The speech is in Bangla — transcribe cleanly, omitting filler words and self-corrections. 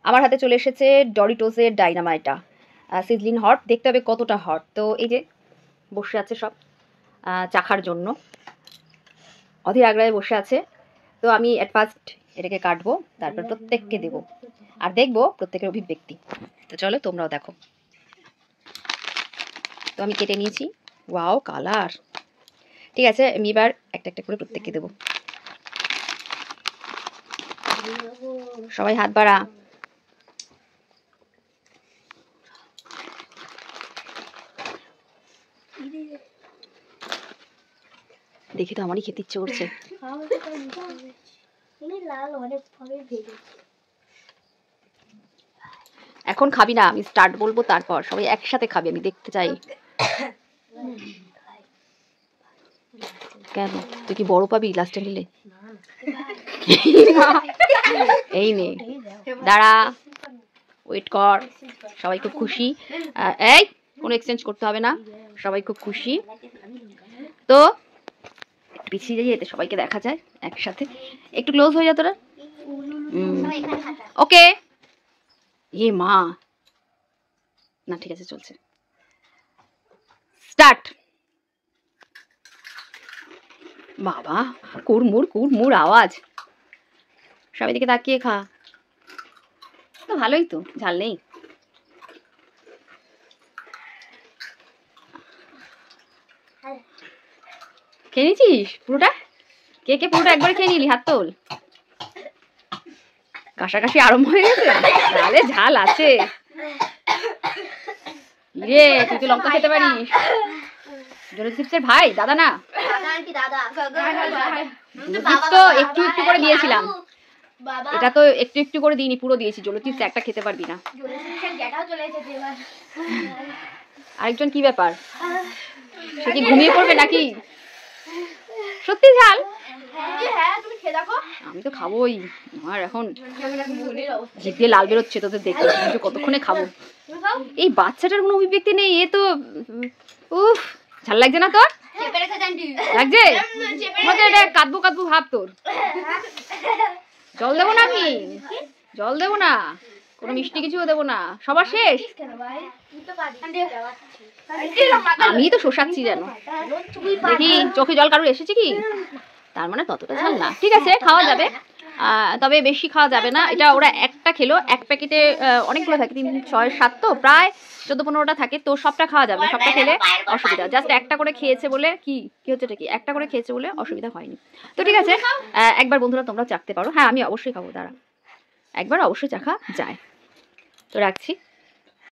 আমার হাতে চলে এসেছে ডরিটোসের ডাইনামাইটা সিজলিং হট। দেখতে হবে কতটা হট। তো এই যে বসে আছে সব চাখার জন্য, অধীর আগ্রহে বসে আছে। তো আমি অ্যাট ফার্স্ট এটাকে কাটবো, তারপর প্রত্যেককে দেবো আর দেখবো প্রত্যেকের অভিব্যক্তি। তো চলো তোমরাও দেখো। তো আমি কেটে নিয়েছি। ওয়াও কালার, ঠিক আছে। আমি এবার একটা একটা করে প্রত্যেককে দেবো। সবাই হাত বাড়া। দেখি তো আমারই খেতে ইচ্ছে করছে। এখন খাবি না, আমি স্টার্ট বলবো তারপর সবাই একসাথে খাবি, আমি দেখতে চাই। কেন তুই কি বড় পাবি লাস্টে নিলে? এই নে দাঁড়া, ওয়েট কর। সবাই খুব খুশি। এই কোনো এক্সচেঞ্জ করতে হবে না, সবাই খুব খুশি। তো পিছিয়ে যাই এতে সবাইকে দেখা যায় একসাথে। একটু ক্লোজ হয়ে যা তোরা। ওকে এ মা না, ঠিক আছে চলছে। স্টার্ট। বাবা কুড়মুড় কুড়মুড় আওয়াজ। সবাই দিকে তাকিয়ে খা। তো ভালোই তো, ঝাল নেই। খেয়ে নিয়েছিস পুরোটা? কে কে পুরোটা একবারে খেয়ে নিলি? হাত তোল। কাশাকাশি আরম্ভ হয়ে গেছে, তাহলে ঝাল আছে রে। তুই তো লঙ্কা খেতে পারিস। জলচিপসের ভাই দাদা না, তো একটু একটু করে দিয়েছিলাম, এটা তো একটু একটু করে দিইনি, পুরো দিয়েছি। জলচিপস একটা খেতে পারবি না। আরেকজন কি ব্যাপার, সে কি ঘুমিয়ে পড়বে নাকি? সত্যি ঝাল? আমি তো খাবোই, আমার এখন জিভ দিয়ে লাল বেরোচ্ছে তোদের দেখে। কতক্ষণে খাবো? এই বাচ্চাটার কোনো অভিব্যক্তি নেই। এ তো উফ, ঝাল লাগছে না তোর? লাগছে? এটা কাঁদবো কাঁদবো ভাব তোর। জল দেবো না? আমি জল দেবো না, কোনো মিষ্টি কিছুও দেবো না। সবার শেষ? আমি তো শোষাচ্ছি যেন। দেখি চোখে জল কারুর এসেছে কি? তার মানে ততটা ঝাল না, ঠিক আছে খাওয়া যাবে। তবে বেশি খাওয়া যাবে না। এটা ওরা একটা খেলো, এক প্যাকেটে অনেকগুলো থাকে, 3, 6, 7, তো প্রায় 14-15টা থাকে। তো সবটা খাওয়া যাবে, সবটা খেলে অসুবিধা। জাস্ট একটা করে খেয়েছে বলে কি হচ্ছে, এটা কি একটা করে খেয়েছে বলে অসুবিধা হয়নি। তো ঠিক আছে, একবার বন্ধুরা তোমরা চাখতে পারো। হ্যাঁ আমি অবশ্যই খাবো, দাঁড়া একবার অবশ্যই চাখা যায়। তো রাখছি।